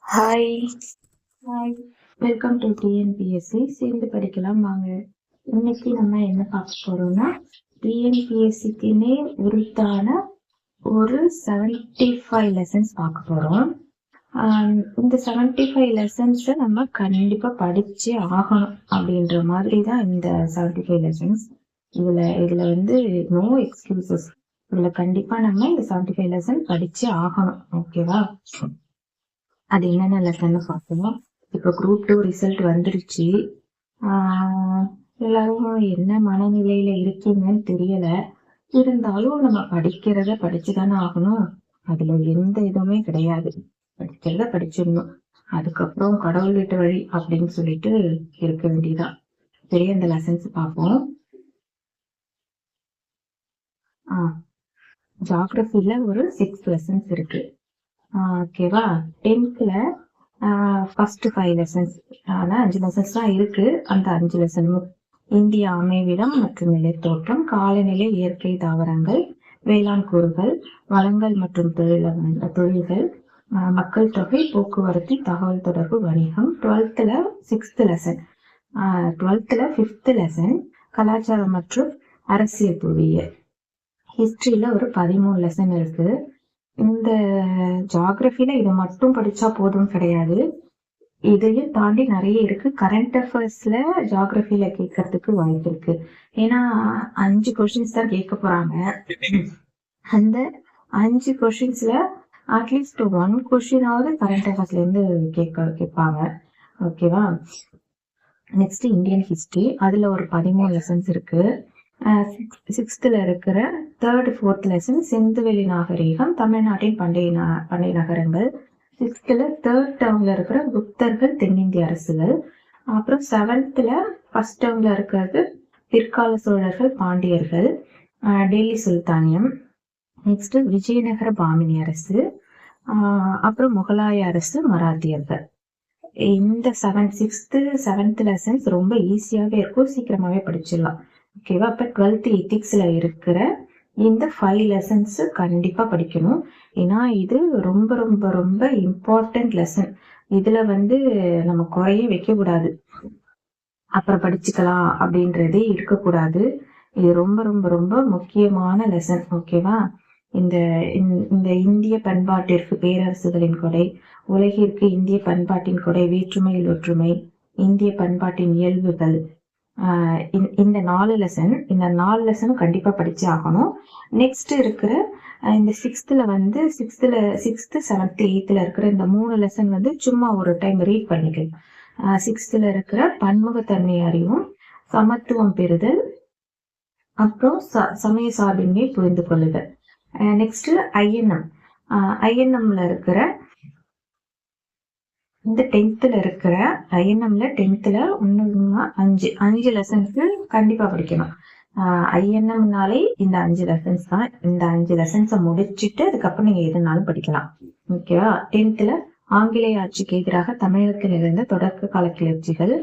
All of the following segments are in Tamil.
Hi. Hi. Welcome to TNPSC சேர்ந்து படிக்கலாம் வாங்க. இன்னைக்கு நம்ம என்ன பார்க்க போறோம்னா டிஎன்பிஎஸ்சிக்குன்னே உரித்தான ஒரு 75 லெசன்ஸ் பார்க்க போறோம். இந்த 75 லெசன்ஸை நம்ம கண்டிப்பா படிச்சே ஆகணும் அப்படின்ற மாதிரி தான் இந்த 75 லெசன்ஸ். இதுல வந்து நோ எக்ஸ்கியூசஸ். இதுல கண்டிப்பா நம்ம இந்த 75 லெசன் படிச்சே ஆகணும். ஓகேவா? அது என்னென்ன லெசன் பார்ப்போம். இப்போ குரூப் 2 ரிசல்ட் வந்துருச்சு. எல்லாரும் என்ன மனநிலையில இருக்கீங்கன்னு தெரியல. இருந்தாலும் நம்ம படிக்கிறத படிச்சுதானே ஆகணும். அதுல எந்த இதுவுமே கிடையாது. படிக்கிறத படிச்சிடணும். அதுக்கப்புறம் கடவுள் விட்ட வழி அப்படின்னு சொல்லிட்டு இருக்க வேண்டியதான். சரி, அந்த லெசன்ஸ் பார்ப்போம். ஜியாகிரபில ஒரு 6 லெசன்ஸ் இருக்கு. ஓகேவா? 10th ஃபர்ஸ்ட் 5 லெசன்ஸ், ஆனா 5 லெசன்ஸ் தான் இருக்கு. அந்த 5 லெசனும் இந்திய அமைவிடம் மற்றும் நிலைத்தோற்றம், காலநிலை, இயற்கை, தாவரங்கள், வேளாண் கூறுகள், வளங்கள் மற்றும் தொழில்கள், மக்கள் தொகை, போக்குவரத்து, தகவல் தொடர்பு, வணிகம். 12th 6th lesson. 12th 5th lesson கலாச்சாரம் மற்றும் அரசியல் புவியியல். ஹிஸ்டரியில ஒரு 13 லெசன் இருக்கு. இந்த ஜியாகிரபில இதை மட்டும் படிச்சா போதும் கிடையாது. இதையும் தாண்டி நிறைய இருக்கு. கரண்ட் அஃபேர்ஸ்ல ஜியாகிரபில கேட்கறதுக்கு வாய்ப்பு இருக்கு. ஏன்னா 5 கொஸ்டின்ஸ் தான் கேட்க போறாங்க. அந்த 5 கொஸ்டின்ஸ்ல அட்லீஸ்ட் 1 கொஸ்டினாவது கரண்ட் அஃபேர்ஸ்ல இருந்து கேட்பாங்க. ஓகேவா? Next Indian history. அதுல ஒரு 13 லெசன்ஸ் இருக்கு. 6th இருக்கிற 3rd 4th லெசன் சிந்துவெளி நாகரீகம், தமிழ்நாட்டின் பண்டைய நகரங்கள். 6th 3rd டேர்ம்ல இருக்கிற குப்தர்கள், தென்னிந்திய அரசுகள். அப்புறம் 7th 1st டேர்ம்ல இருக்கிறது பிற்கால சோழர்கள், பாண்டியர்கள், டெல்லி சுல்தானியம். நெக்ஸ்ட் விஜயநகர பாமினி அரசு, அப்புறம் முகலாய அரசு, மராத்தியர்கள். இந்த 6th 7th லெசன்ஸ் ரொம்ப ஈஸியாவே இருக்கும், சீக்கிரமாவே படிச்சிடலாம். ஓகேவா? அப்ப 12th எத்திக்ஸ்ல இருக்கிற இந்த 5 லெசன்ஸ் கண்டிப்பா படிக்கணும். ஏன்னா இது ரொம்ப ரொம்ப ரொம்ப இம்பார்ட்டன்ட் லெசன். இதுல வந்து நம்ம குறைய வைக்க கூடாது, அப்புறம் படிச்சுக்கலாம் அப்படின்றதே இருக்கக்கூடாது. இது ரொம்ப ரொம்ப ரொம்ப முக்கியமான லெசன். ஓகேவா? இந்த இந்த இந்திய பண்பாட்டிற்கு பேரரசுகளின் கொடை, உலகிற்கு இந்திய பண்பாட்டின் கொடை, வேற்றுமையில் ஒற்றுமை, இந்திய பண்பாட்டின் இயல்புகள். இந்த 4 லெசனும் கண்டிப்பா படிச்சு ஆகணும். நெக்ஸ்ட் இருக்கிற இந்த 6th 7th 8th இருக்கிற இந்த 3 லெசன் வந்து சும்மா ஒரு டைம் ரீட் பண்ணிக்கலாம். 6th இருக்கிற பன்முகத்தன்மை அறிவும், சமத்துவம் பெறுதல், அப்புறம் சமய சார்பின்மை புரிந்து கொள்ளுதல். நெக்ஸ்ட் ஐஎன்எம்ல இருக்கிற இந்த 10th இருக்கிற ஐஎன்எம்ல 10th 5 லெசன்ஸ் கண்டிப்பா படிக்கணும். ஐஎன்எம்னாலே இந்த 5 லெசன்ஸ் தான். இந்த 5 லெசன்ஸை முடிச்சுட்டு அதுக்கப்புறம் நீங்க எதுனாலும் படிக்கலாம். ஓகேவா? 10th ஆங்கிலேய ஆட்சிக்கு எதிராக தமிழகத்தில் இருந்த தொடக்க கால கிளர்ச்சிகள்,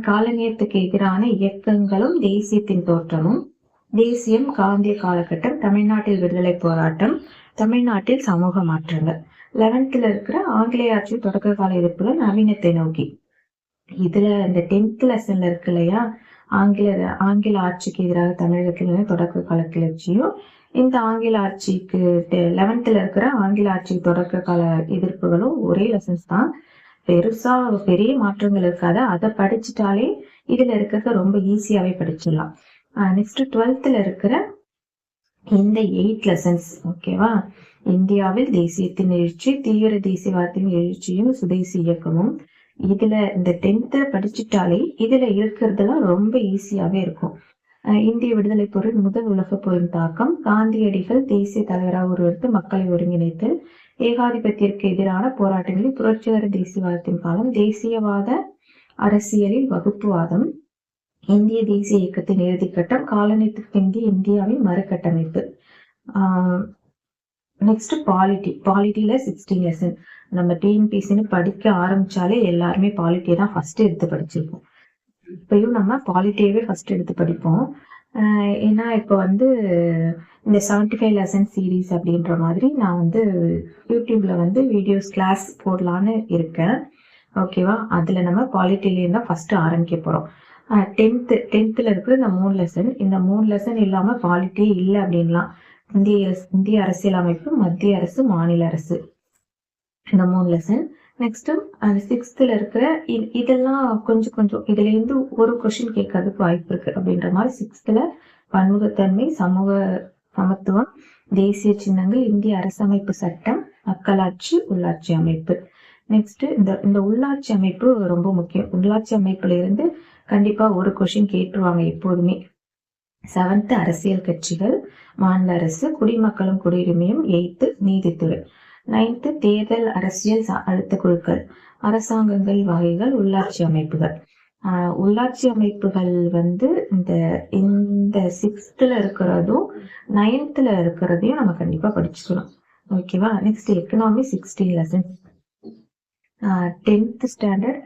காலனியத்துக்கு எதிரான இயக்கங்களும் தேசியத்தின் தோற்றமும், தேசியம், காந்திய காலகட்டம், தமிழ்நாட்டில் விடுதலை போராட்டம், தமிழ்நாட்டில் சமூக மாற்றங்கள். 11th இருக்கிற ஆங்கிலேய ஆட்சி தொடக்க கால எதிர்ப்புகள், நவீனத்தை நோக்கி. இதுல இந்த 10th லெசன்ல இருக்கு இல்லையா, ஆங்கில ஆட்சிக்கு எதிராக தமிழகத்தில் தொடக்க கால கிளர்ச்சியும், இந்த ஆங்கில ஆட்சிக்கு 11th இருக்கிற ஆங்கில ஆட்சி தொடக்க கால எதிர்ப்புகளும் ஒரே லெசன்ஸ் தான். பெருசா பெரிய மாற்றங்கள் இருக்காது. அதை படிச்சுட்டாலே இதுல இருக்கிறத ரொம்ப ஈஸியாவே படிச்சிடலாம். நெக்ஸ்ட் 12th இருக்கிற இந்த 8 லெசன்ஸ். ஓகேவா? இந்தியாவில் தேசியத்தின் எழுச்சி, தீவிர தேசியவாதத்தின் எழுச்சியும், சுதேசி இயக்கமும். இதுல இந்த 10th படிச்சுட்டாலே இதுல இருக்கிறதுலாம் ரொம்ப ஈஸியாவே இருக்கும். இந்திய விடுதலை போரின் முதல் உலக போரின் தாக்கம், காந்தியடிகள் தேசிய தலைவராக உருவெடுத்து மக்களை ஒருங்கிணைத்தல், ஏகாதிபத்திற்கு எதிரான போராட்டங்களில் புரட்சிகர தேசியவாதத்தின் காலம், தேசியவாத அரசியலில் வகுப்புவாதம், இந்திய தேசிய இயக்கத்தின் இறுதிக்கட்டம், காலனியத்துக்கு பிந்தைய இந்தியாவின் மறுகட்டமைப்பு. நெக்ஸ்ட் பாலிட்டியில 16 லெசன். நம்ம டிஎன்பிஎஸ்சின்னு படிக்க ஆரம்பிச்சாலே எல்லாருமே பாலிட்டியை தான் ஃபர்ஸ்ட் எடுத்து படிச்சிருப்போம். இப்பயும் நம்ம பாலிட்டியவே ஃபர்ஸ்ட் எடுத்து படிப்போம். ஏன்னா இப்போ வந்து இந்த 75 லெசன் சீரீஸ் அப்படின்ற மாதிரி நான் வந்து யூடியூப்ல வந்து வீடியோஸ் கிளாஸ் போடலான்னு இருக்கேன். ஓகேவா? அதுல நம்ம பாலிட்டிலேயே தான் ஃபர்ஸ்ட் ஆரம்பிக்க போறோம். டென்த்தில் இருக்கிற இந்த 3 லெசன், இந்த 3 லெசன் இல்லாம பாலிட்டியே இல்லை அப்படின்லாம். இந்திய அரசியலமைப்பு, மத்திய அரசு, மாநில அரசு, இந்த 3 லெசன். நெக்ஸ்ட் அந்த 6th இருக்கிற இதெல்லாம் கொஞ்சம் கொஞ்சம் இதுல இருந்து ஒரு கொஸ்டின் கேட்கறதுக்கு வாய்ப்பு இருக்கு அப்படின்ற மாதிரி 6th பன்முகத்தன்மை, சமூக சமத்துவம், தேசிய சின்னங்கள், இந்திய அரசமைப்பு சட்டம், மக்களாட்சி, உள்ளாட்சி அமைப்பு. நெக்ஸ்ட் இந்த உள்ளாட்சி அமைப்பு ரொம்ப முக்கியம். உள்ளாட்சி அமைப்புல இருந்து கண்டிப்பா ஒரு கொஸ்டின் கேட்டுருவாங்க எப்போதுமே. 7th அரசியல் கட்சிகள், மாநில அரசு, குடிமக்களும் குடியுரிமையும், 8th நீதித்துறை, 9th தேர்தல் அரசியல் அழுத்த குழுக்கள், அரசாங்கங்கள் வகைகள், உள்ளாட்சி அமைப்புகள். உள்ளாட்சி அமைப்புகள் வந்து இந்த 6th இருக்கிறதும் 9th இருக்கிறதையும் நம்ம கண்டிப்பா படிச்சுக்கணும். ஓகேவா? Next economy 16 lessons. 10th standard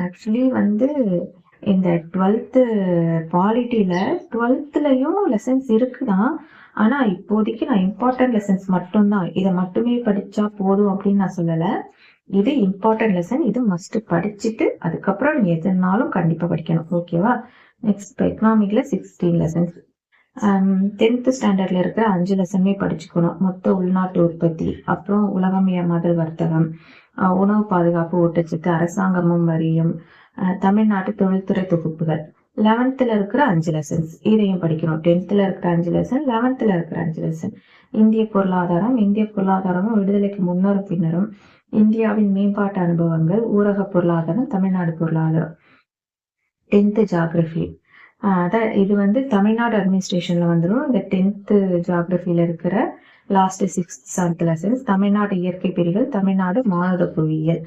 actually வந்து இந்த 12th பாலிட்டியில 12thலயும் லெசன்ஸ் இருக்குதான். ஆனா இப்போதைக்கு நான் இம்பார்ட்டன்ட் லெசன்ஸ் மட்டும்தான், இதை மட்டுமே படிச்சா போதும் அப்படின்னு நான் சொல்லல. இது இம்பார்ட்டன்ட் லெசன், இது மஸ்ட் படிச்சுட்டு அதுக்கப்புறம் நீ எதுனாலும் கண்டிப்பா படிக்கணும். ஓகேவா? நெக்ஸ்ட் இப்போ எக்கனாமிக்ல 16 லெசன்ஸ். 10th ஸ்டாண்டர்ட்ல இருக்கிற 5 லெசனுமே படிச்சுக்கணும். மொத்த உள்நாட்டு உற்பத்தி, அப்புறம் உலகமயமாதல் வர்த்தகம், உணவு பாதுகாப்பு, ஊட்டச்சத்து, அரசாங்கமும் வரியும், தமிழ்நாட்டு தொழில்துறை தொகுப்புகள். 11th இருக்கிற 5 லெசன்ஸ் இதையும் படிக்கணும். 10th இருக்கிற 5 லெசன், 11th இருக்கிற 5 லெசன். இந்திய பொருளாதாரம், இந்திய பொருளாதாரமும் விடுதலைக்கு முன்னரும் பின்னரும், இந்தியாவின் மேம்பாட்டு அனுபவங்கள், ஊரக பொருளாதாரம், தமிழ்நாடு பொருளாதாரம். 10th geography. அதான் இது வந்து தமிழ்நாடு அட்மினிஸ்ட்ரேஷன்ல வந்துடும். இந்த 10th ஜியாகிரபியில இருக்கிற last 6th 7th lessons. Tamil Nadu இயற்கை பிரிவுகள், தமிழ்நாடு மானுட புவியியல்.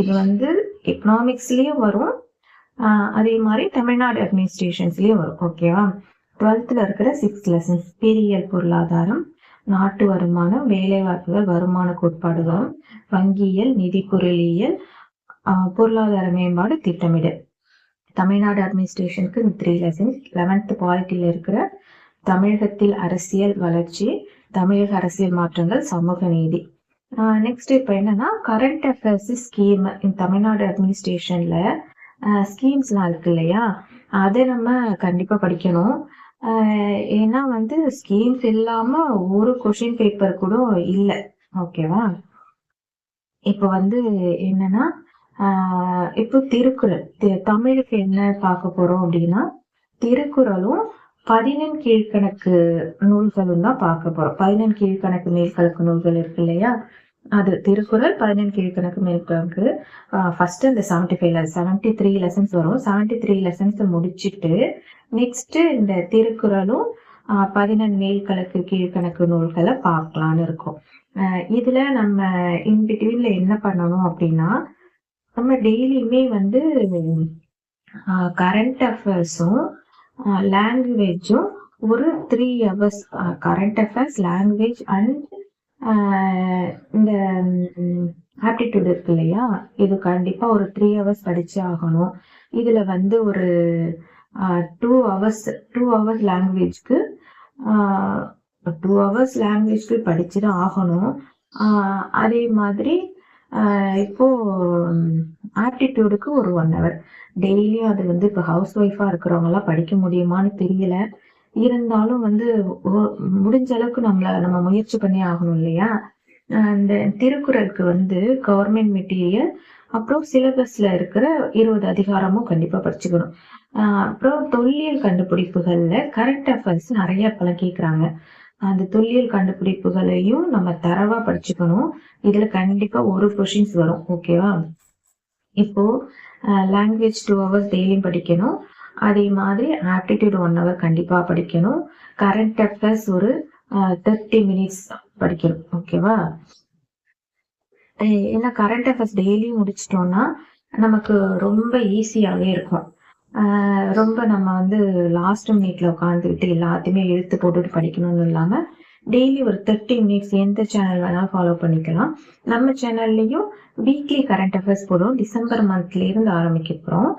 இது வந்து எக்கனாமிக்ஸ்லயும் வரும், அதே மாதிரி தமிழ்நாடு அட்மினிஸ்ட்ரேஷன்ஸ்லயும் வரும். ஓகேவா? 12th இருக்கிற 6 லெசன்ஸ். பிரியல் பொருளாதாரம், நாட்டு வருமானம், வேலை வாய்ப்புகள், வருமான கோட்பாடுகளும், வங்கியியல், நிதி பொருளியல், பொருளாதார மேம்பாடு, திட்டமிடல். தமிழ்நாடு அட்மினிஸ்ட்ரேஷனுக்கு 3 லெசன்ஸ். 11th பாலிட்டியில இருக்கிற தமிழகத்தில் அரசியல் வளர்ச்சி, தமிழக அரசியல் மாற்றங்கள், சமூக நீதி. நெக்ஸ்ட் இப்ப என்னன்னா கரண்ட் அஃபேர்ஸ் ஸ்கீம். இந்த தமிழ்நாடு அட்மினிஸ்ட்ரேஷன்ல ஸ்கீம்ஸ்லாம் இருக்கு இல்லையா, அதை நம்ம கண்டிப்பா படிக்கணும். ஏன்னா வந்து ஸ்கீம்ஸ் இல்லாம ஒரு கொஸ்டின் பேப்பர் கூட இல்லை. ஓகேவா? இப்ப வந்து என்னன்னா இப்போ திருக்குறள், தமிழுக்கு என்ன பார்க்க போறோம் அப்படின்னா திருக்குறளும் 11 கீழ்கணக்கு நூல்களும் தான் பார்க்க போறோம். 11 கீழ்கணக்கு மேல்கணக்கு நூல்கள் இருக்கு இல்லையா, அது திருக்குறள் 11 கீழ்கணக்கு மேல்கணக்கு. ஃபர்ஸ்ட் இந்த 73 லெசன்ஸ் வரும். 73 லெசன்ஸ் முடிச்சுட்டு நெக்ஸ்ட் இந்த திருக்குறளும் 11 மேல்கணக்கு கீழ்கணக்கு நூல்களை பார்க்கலான்னு இருக்கோம். இதுல நம்ம இன்பிட்வீன்ல என்ன பண்ணணும் அப்படின்னா, நம்ம டெய்லியுமே வந்து கரண்ட் அஃபேர்ஸும் லாங்குவேஜும் ஒரு 3 hours, current affairs, language and இந்த ஆப்டிடியூட் இருக்கு இல்லையா, இது கண்டிப்பா ஒரு 3 hours படிச்சே ஆகணும். இதுல வந்து ஒரு 2 hours லாங்குவேஜ்க்கு 2 hours லாங்குவேஜ்க்கு படிச்சுதான் ஆகணும். அதே மாதிரி இப்போ ஆப்டிடியூடுக்கு ஒரு 1 hour டெய்லியும். அது வந்து இப்போ ஹவுஸ் ஒய்ஃபா இருக்கிறவங்க எல்லாம் படிக்க முடியுமான்னு தெரியல. இருந்தாலும் வந்து முடிஞ்ச அளவுக்கு நம்ம முயற்சி பண்ணி ஆகணும் இல்லையா. இந்த திருக்குறளுக்கு வந்து கவர்மெண்ட் மெட்டீரியல், அப்புறம் சிலபஸ்ல இருக்கிற 20 அதிகாரமும் கண்டிப்பா படிச்சுக்கணும். அப்புறம் தொல்லியல் கண்டுபிடிப்புகள்ல கரண்ட் அஃபேர்ஸ் நிறைய பல கேக்குறாங்க. அந்த தொல்லியல் கண்டுபிடிப்புகளையும் நம்ம தரவா படிச்சுக்கணும். இதுல கண்டிப்பா ஒரு கொஸ்டின்ஸ் வரும். ஓகேவா? இப்போ லாங்குவேஜ் 2 hours டெய்லியும் படிக்கணும். அதே மாதிரி ஆப்டிடியூட் 1 hour கண்டிப்பா படிக்கணும். கரண்ட் அஃபேர்ஸ் ஒரு 30 minutes படிக்கணும். ஓகேவா? ஏன்னா கரண்ட் அஃபேர்ஸ் டெய்லியும் முடிச்சிட்டோம்னா நமக்கு ரொம்ப ஈஸியாவே இருக்கும். ரொம்ப நம்ம வந்து லாஸ்ட் மினிட்ல உட்காந்துக்கிட்டு எல்லாத்தையுமே இழுத்து போட்டுட்டு படிக்கணும்னு இல்லாம டெய்லி ஒரு 30 மினிட்ஸ் எந்த சேனல் வேணாலும் ஃபாலோ பண்ணிக்கலாம். நம்ம சேனல்லையும் வீக்லி கரண்ட் அஃபேர்ஸ் போடுவோம். டிசம்பர் மந்த்ல இருந்து ஆரம்பிக்க போகிறோம்.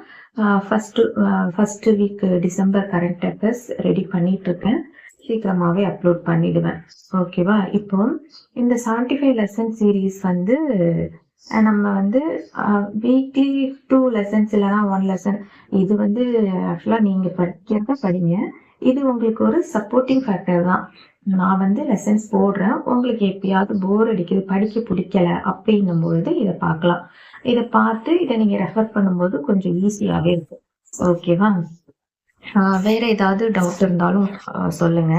First week December current affairs ready பண்ணிட்டு இருக்கேன். சீக்கிரமாவே அப்லோட் பண்ணிடுவேன். ஓகேவா? இப்போ இந்த 75 லெசன் சீரீஸ் வந்து நம்ம வந்து வீக்லி 2 லெசன்ஸ் இல்லைனா 1 லெசன், இது வந்து ஆக்சுவலா நீங்க படிக்கிறத படிங்க. இது உங்களுக்கு ஒரு சப்போர்ட்டிங் ஃபேக்டர் தான். நான் வந்து லெசன்ஸ் போடுறேன், உங்களுக்கு எப்பயாவது போர் அடிக்குது, படிக்க பிடிக்கல அப்படின்னும் பொழுது இதை பார்க்கலாம். இதை பார்த்து இதை நீங்க ரெஃபர் பண்ணும்போது கொஞ்சம் ஈஸியாவே இருக்கும். ஓகேவா? வேற ஏதாவது டவுட் இருந்தாலும் சொல்லுங்க.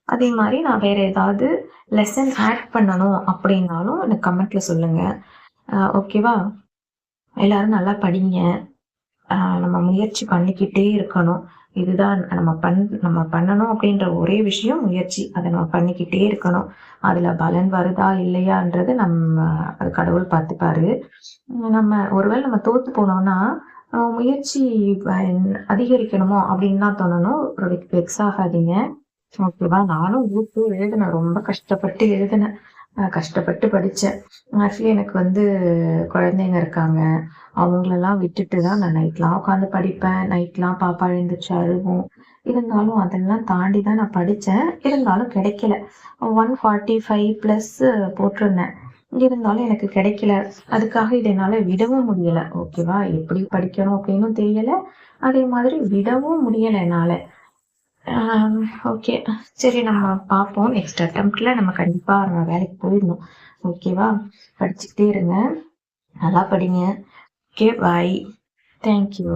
அதே மாதிரி நான் வேற ஏதாவது லெசன் ஆட் பண்ணணும் அப்படின்னாலும் எனக்கு கமெண்ட்ல சொல்லுங்க. ஓகேவா? எல்லாரும் நல்லா படிங்க. நம்ம முயற்சி பண்ணிக்கிட்டே இருக்கணும். இதுதான் நம்ம பண்ணணும் அப்படின்ற ஒரே விஷயம் முயற்சி. அதை நம்ம பண்ணிக்கிட்டே இருக்கணும். அதுல பலன் வருதா இல்லையான்றது அது கடவுள் பார்த்துப்பாரு. ஒருவேளை நம்ம தோத்து போனோம்னா முயற்சி அதிகரிக்கணுமோ அப்படின்னு தான் தோணணும். வெக்ஸ் ஆகாதீங்க. ஓகேவா? நானும் குரூப் 2 எழுதினேன். ரொம்ப கஷ்டப்பட்டு எழுதினேன். கஷ்டப்பட்டு படித்தேன். ஆக்சுவலி எனக்கு வந்து குழந்தைங்க இருக்காங்க. அவங்களெல்லாம் விட்டுட்டு தான் நான் நைட்லாம் உட்காந்து படிப்பேன். நைட்லாம் பாப்பா எழுந்துச்சு அழுவும். இருந்தாலும் அதெல்லாம் தாண்டி தான் நான் படித்தேன். இருந்தாலும் கிடைக்கல. 145+ போட்டிருந்தேன். இருந்தாலும் எனக்கு கிடைக்கல. அதுக்காக இதை என்னால் விடவும் முடியலை. ஓகேவா? எப்படி படிக்கணும் அப்படின்னு தெரியல. அதே மாதிரி விடவும் முடியலை என்னால். ஓகே, சரி, நம்ம பார்ப்போம். நெக்ஸ்ட் அட்டெம்ப்ட்ல நம்ம கண்டிப்பா நம்ம வேலைக்கு போயிடணும். ஓகேவா? படிச்சுக்கிட்டே இருங்க, நல்லா படிங்க. ஓகே, பாய். தேங்க்யூ.